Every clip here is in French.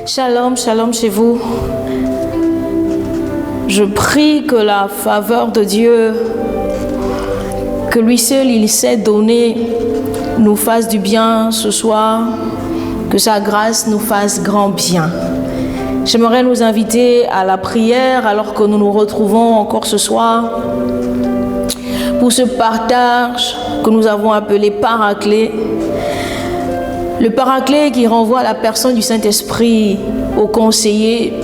Shalom, shalom chez vous. Je prie que la faveur de Dieu, que lui seul il sait donner, nous fasse du bien ce soir, que sa grâce nous fasse grand bien. J'aimerais nous inviter à la prière alors que nous nous retrouvons encore ce soir pour ce partage que nous avons appelé Paraclet. Le Paraclet qui renvoie à la personne du Saint-Esprit, au conseiller.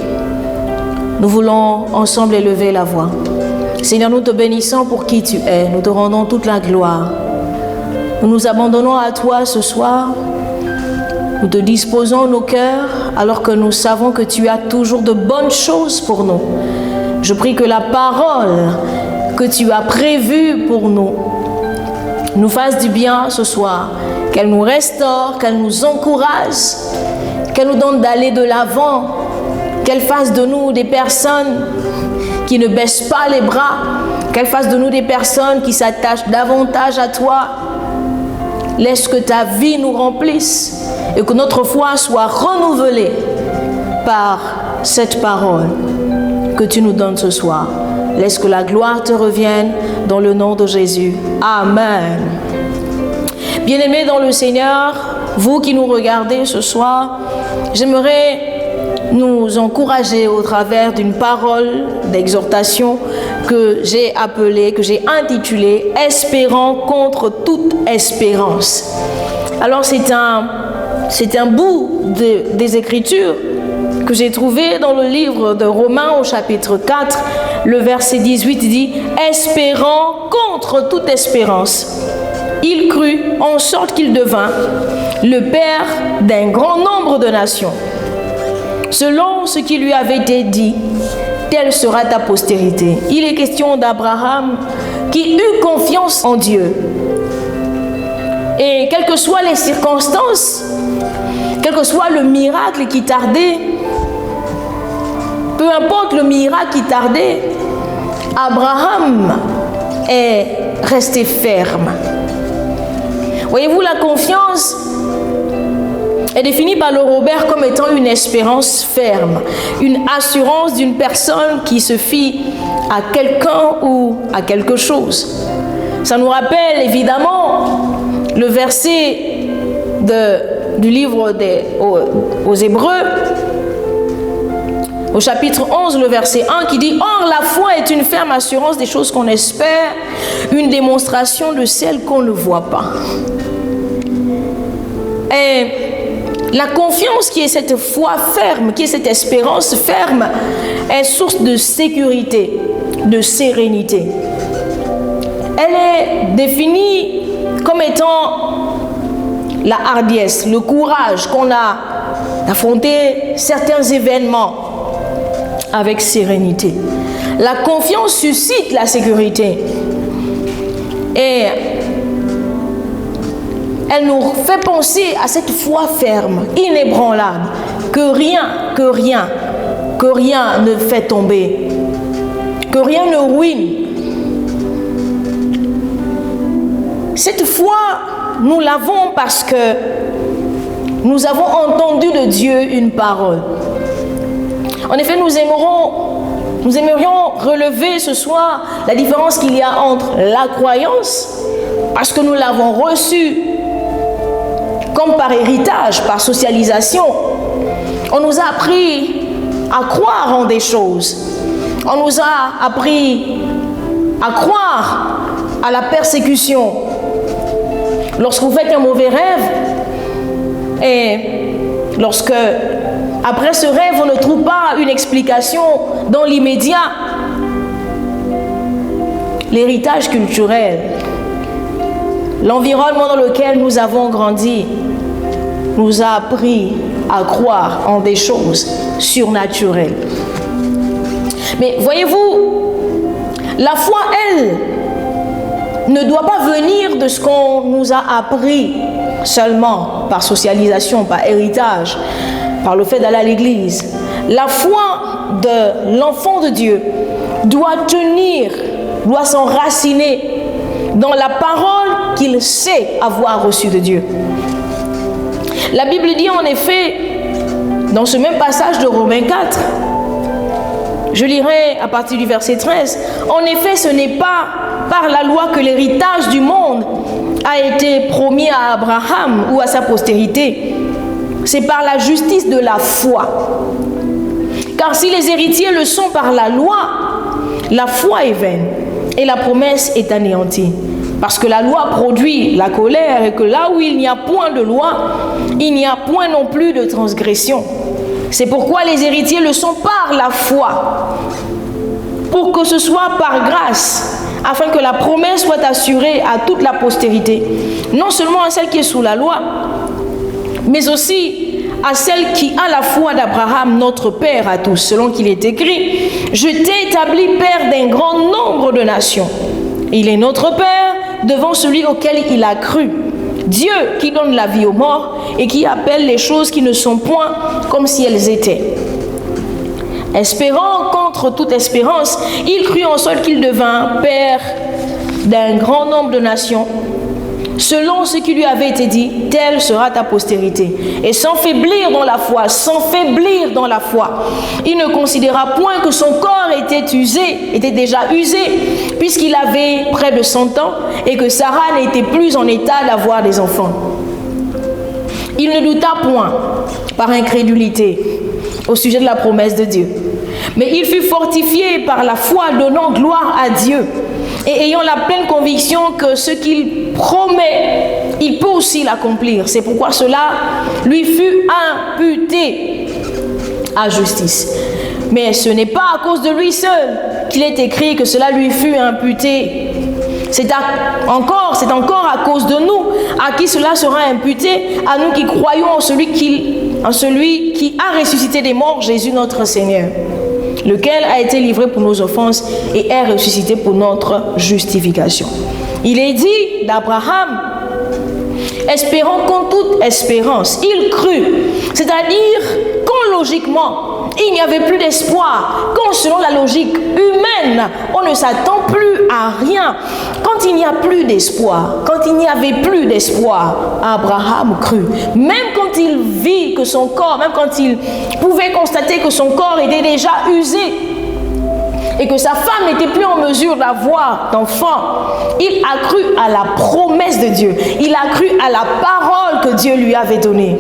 Nous voulons ensemble élever la voix. Seigneur, nous te bénissons pour qui tu es. Nous te rendons toute la gloire. Nous nous abandonnons à toi ce soir. Nous te disposons nos cœurs alors que nous savons que tu as toujours de bonnes choses pour nous. Je prie que la parole que tu as prévue pour nous fasse du bien ce soir. Qu'elle nous restaure, qu'elle nous encourage, qu'elle nous donne d'aller de l'avant, qu'elle fasse de nous des personnes qui ne baissent pas les bras, qu'elle fasse de nous des personnes qui s'attachent davantage à toi. Laisse que ta vie nous remplisse et que notre foi soit renouvelée par cette parole que tu nous donnes ce soir. Laisse que la gloire te revienne dans le nom de Jésus. Amen. Bien-aimés dans le Seigneur, vous qui nous regardez ce soir, j'aimerais nous encourager au travers d'une parole d'exhortation que j'ai intitulée « Espérant contre toute espérance ». Alors c'est un bout des Écritures que j'ai trouvé dans le livre de Romains au chapitre 4, le verset 18 dit « Espérant contre toute espérance ». Il crut en sorte qu'il devint le père d'un grand nombre de nations. Selon ce qui lui avait été dit, telle sera ta postérité. Il est question d'Abraham qui eut confiance en Dieu. Et quelles que soient les circonstances, quel que soit le miracle qui tardait, peu importe le miracle qui tardait, Abraham est resté ferme. Voyez-vous, la confiance est définie par le Robert comme étant une espérance ferme, une assurance d'une personne qui se fie à quelqu'un ou à quelque chose. Ça nous rappelle évidemment le verset du livre aux Hébreux, au chapitre 11, le verset 1 qui dit « Or, la foi est une ferme assurance des choses qu'on espère, une démonstration de celles qu'on ne voit pas. » Et la confiance qui est cette foi ferme, qui est cette espérance ferme, est source de sécurité, de sérénité. Elle est définie comme étant la hardiesse, le courage qu'on a d'affronter certains événements avec sérénité. La confiance suscite la sécurité et elle nous fait penser à cette foi ferme, inébranlable, que rien ne fait tomber, que rien ne ruine. Cette foi, nous l'avons parce que nous avons entendu de Dieu une parole. En effet, nous aimerions relever ce soir la différence qu'il y a entre la croyance, parce que nous l'avons reçue comme par héritage, par socialisation. On nous a appris à croire en des choses. On nous a appris à croire à la persécution. Lorsque vous faites un mauvais rêve, et lorsque, après ce rêve, on ne trouve pas une explication dans l'immédiat, l'héritage culturel, l'environnement dans lequel nous avons grandi, nous a appris à croire en des choses surnaturelles. Mais voyez-vous, la foi, elle, ne doit pas venir de ce qu'on nous a appris seulement par socialisation, par héritage, par le fait d'aller à l'église. La foi de l'enfant de Dieu doit s'enraciner dans la parole qu'il sait avoir reçue de Dieu. La Bible dit en effet dans ce même passage de Romains 4. Je lirai à partir du verset 13. En effet, ce n'est pas par la loi que l'héritage du monde a été promis à Abraham ou à sa postérité. C'est par la justice de la foi. Car si les héritiers le sont par la foi est vaine et la promesse est anéantie. Parce que la loi produit la colère et que là où il n'y a point de loi, il n'y a point non plus de transgression. C'est pourquoi les héritiers le sont par la foi, pour que ce soit par grâce, afin que la promesse soit assurée à toute la postérité, non seulement à celle qui est sous la loi, mais aussi à celle qui a la foi d'Abraham, notre Père à tous, selon qu'il est écrit, « Je t'ai établi Père d'un grand nombre de nations. » Il est notre Père devant celui auquel il a cru. Dieu qui donne la vie aux morts et qui appelle les choses qui ne sont point comme si elles étaient. Espérant contre toute espérance, il crut en sorte qu'il devint Père d'un grand nombre de nations, selon ce qui lui avait été dit, telle sera ta postérité. Et sans faiblir dans la foi, il ne considéra point que son corps était déjà usé, puisqu'il avait près de 100 ans, et que Sarah n'était plus en état d'avoir des enfants. Il ne douta point, par incrédulité, au sujet de la promesse de Dieu. Mais il fut fortifié par la foi, donnant gloire à Dieu, et ayant la pleine conviction que ce qu'il promet, il peut aussi l'accomplir. C'est pourquoi cela lui fut imputé à justice. Mais ce n'est pas à cause de lui seul qu'il est écrit que cela lui fut imputé. C'est encore à cause de nous à qui cela sera imputé, à nous qui croyons en celui qui a ressuscité des morts, Jésus notre Seigneur, lequel a été livré pour nos offenses et est ressuscité pour notre justification. Il est dit d'Abraham, espérant contre toute espérance, il crut, c'est-à-dire quand logiquement il n'y avait plus d'espoir, quand selon la logique humaine on ne s'attend plus à rien, quand il n'y a plus d'espoir, quand il n'y avait plus d'espoir, Abraham crut, même quand il vit que son corps, même quand il pouvait constater que son corps était déjà usé et que sa femme n'était plus en mesure d'avoir d'enfant, il a cru à la promesse de Dieu, il a cru à la parole que Dieu lui avait donnée.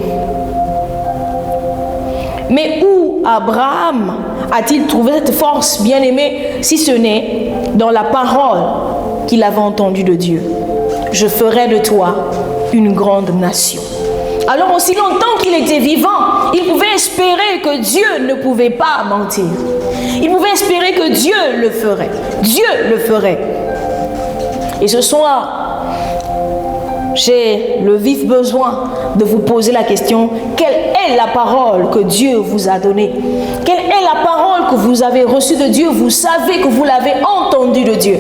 Mais où Abraham a-t-il trouvé cette force, bien-aimé, si ce n'est dans la parole qu'il avait entendue de Dieu? Je ferai de toi une grande nation. Alors aussi longtemps qu'il était vivant, il pouvait espérer que Dieu ne pouvait pas mentir. Il pouvait espérer que Dieu le ferait. Dieu le ferait. Et ce soir, j'ai le vif besoin de vous poser la question, quelle est la parole que Dieu vous a donnée? Quelle est la parole que vous avez reçue de Dieu? Vous savez que vous l'avez entendue de Dieu.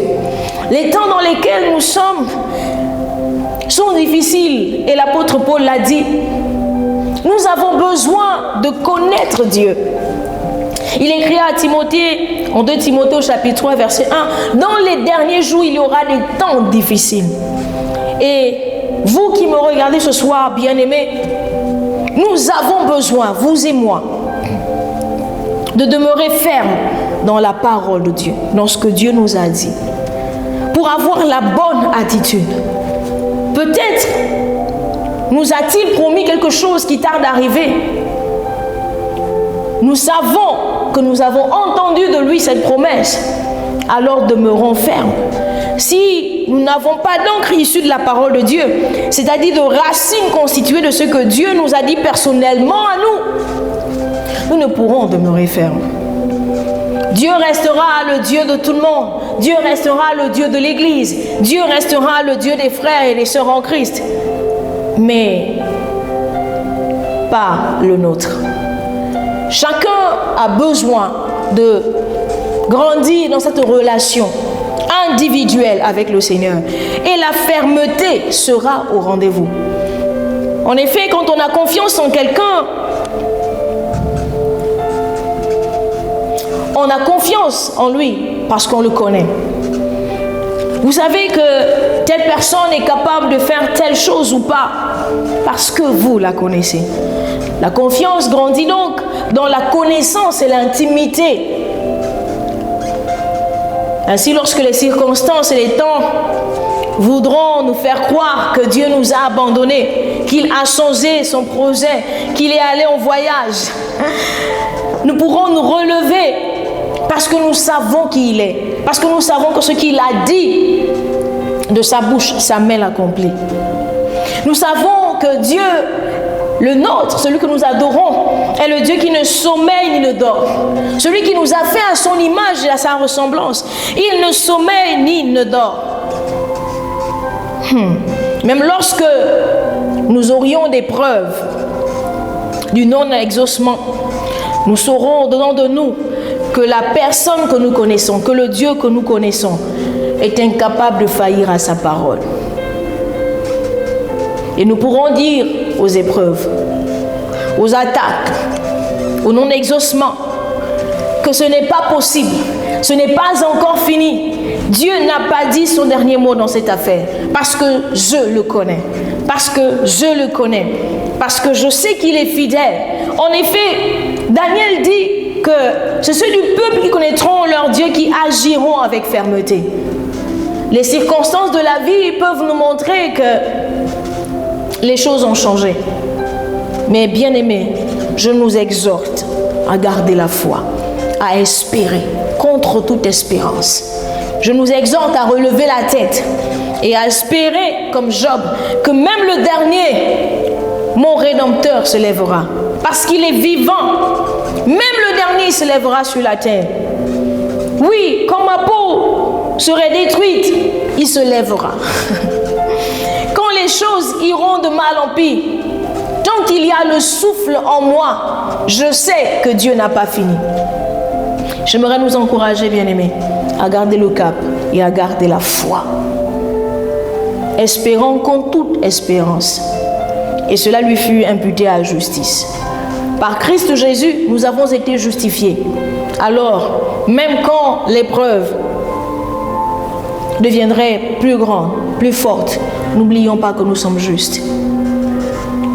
Les temps dans lesquels nous sommes sont difficiles et l'apôtre Paul l'a dit. Nous avons besoin de connaître Dieu. Il écrit à Timothée, en 2 Timothée au chapitre 3 verset 1, dans les derniers jours il y aura des temps difficiles. Et vous qui me regardez ce soir, bien-aimés, nous avons besoin, vous et moi, de demeurer fermes dans la parole de Dieu, dans ce que Dieu nous a dit, pour avoir la bonne attitude. Peut-être nous a-t-il promis quelque chose qui tarde à arriver. Nous savons que nous avons entendu de lui cette promesse, alors demeurons fermes. Si nous n'avons pas d'encre issue de la parole de Dieu, c'est-à-dire de racines constituées de ce que Dieu nous a dit personnellement à nous, nous ne pourrons demeurer fermes. Dieu restera le Dieu de tout le monde. Dieu restera le Dieu de l'Église. Dieu restera le Dieu des frères et des sœurs en Christ. Mais pas le nôtre. Chacun a besoin de grandir dans cette relation individuelle avec le Seigneur. Et la fermeté sera au rendez-vous. En effet, quand on a confiance en quelqu'un, on a confiance en lui parce qu'on le connaît. Vous savez que telle personne est capable de faire telle chose ou pas parce que vous la connaissez. La confiance grandit donc dans la connaissance et l'intimité. Ainsi, lorsque les circonstances et les temps voudront nous faire croire que Dieu nous a abandonnés, qu'il a changé son projet, qu'il est allé en voyage, nous pourrons nous relever parce que nous savons qui il est, parce que nous savons que ce qu'il a dit de sa bouche, sa main l'accomplit. Nous savons que Dieu, le nôtre, celui que nous adorons, est le Dieu qui ne sommeille ni ne dort. Celui qui nous a fait à son image et à sa ressemblance. Il ne sommeille ni ne dort. Même lorsque nous aurions des preuves du non-exaucement, nous saurons au-dedans de nous que la personne que nous connaissons, que le Dieu que nous connaissons, est incapable de faillir à sa parole. Et nous pourrons dire aux épreuves, aux attaques, au non-exaucement, que ce n'est pas possible, ce n'est pas encore fini. Dieu n'a pas dit son dernier mot dans cette affaire, parce que je le connais, parce que je le connais, parce que je sais qu'il est fidèle. En effet, Daniel dit que c'est ceux du peuple qui connaîtront leur Dieu qui agiront avec fermeté. Les circonstances de la vie peuvent nous montrer que les choses ont changé. Mais bien aimés, je nous exhorte à garder la foi, à espérer contre toute espérance. Je nous exhorte à relever la tête et à espérer, comme Job, que même le dernier, mon Rédempteur, se lèvera. Parce qu'il est vivant. Même le dernier se lèvera sur la terre. Oui, quand ma peau serait détruite, il se lèvera. Quand les choses iront de mal en pire, tant qu'il y a le souffle en moi, je sais que Dieu n'a pas fini. J'aimerais nous encourager, bien-aimés, à garder le cap et à garder la foi. Espérons contre toute espérance. Et cela lui fut imputé à justice. Par Christ Jésus, nous avons été justifiés. Alors, même quand l'épreuve deviendrait plus grande, plus forte, n'oublions pas que nous sommes justes.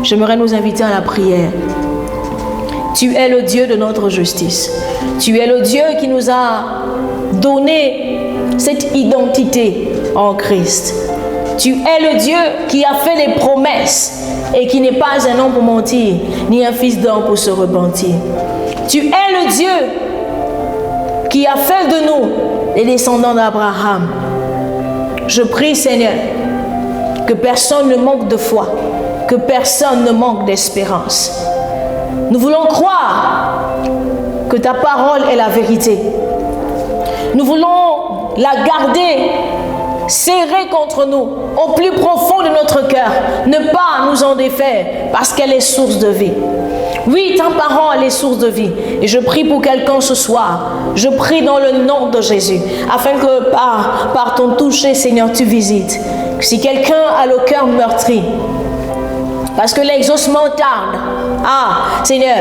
J'aimerais nous inviter à la prière. Tu es le Dieu de notre justice. Tu es le Dieu qui nous a donné cette identité en Christ. Tu es le Dieu qui a fait des promesses et qui n'est pas un homme pour mentir, ni un fils d'homme pour se repentir. Tu es le Dieu qui a fait de nous les descendants d'Abraham. Je prie, Seigneur, que personne ne manque de foi, que personne ne manque d'espérance. Nous voulons croire que ta parole est la vérité. Nous voulons la garder serrée contre nous, au plus profond de notre cœur, ne pas nous en défaire, parce qu'elle est source de vie. Oui, ta parole est source de vie. Et je prie pour quelqu'un ce soir. Je prie dans le nom de Jésus, afin que par ton toucher, Seigneur, tu visites. Si quelqu'un a le cœur meurtri, parce que l'exaucement tarde, Seigneur,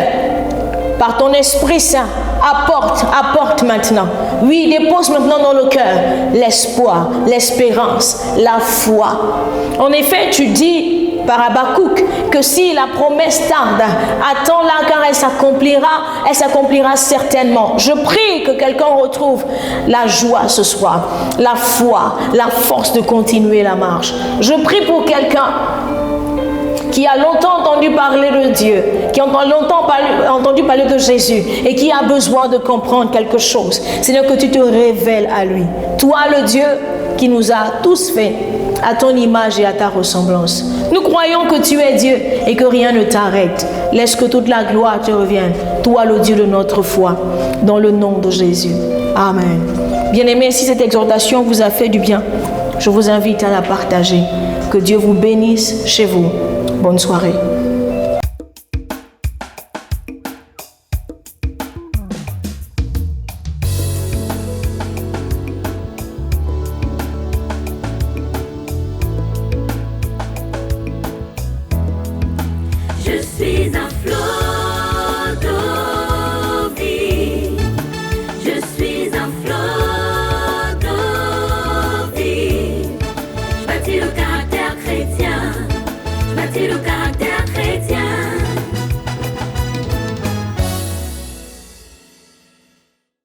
par ton Esprit Saint, apporte maintenant. Oui, dépose maintenant dans le cœur l'espoir, l'espérance, la foi. En effet, tu dis par Habakkuk que si la promesse tarde, attends-la car elle s'accomplira certainement. Je prie que quelqu'un retrouve la joie ce soir, la foi, la force de continuer la marche. Je prie pour quelqu'un qui a longtemps entendu parler de Dieu, qui a longtemps entendu parler de Jésus et qui a besoin de comprendre quelque chose. Seigneur, que tu te révèles à lui. Toi, le Dieu qui nous a tous fait à ton image et à ta ressemblance. Nous croyons que tu es Dieu et que rien ne t'arrête. Laisse que toute la gloire te revienne. Toi, le Dieu de notre foi, dans le nom de Jésus. Amen. Bien-aimés, si cette exhortation vous a fait du bien, je vous invite à la partager. Que Dieu vous bénisse chez vous. Bonne soirée. Je suis un flot d'eau vive. Je suis un flot d'eau vive. Je bâtis le caractère chrétien. Je bâtis le caractère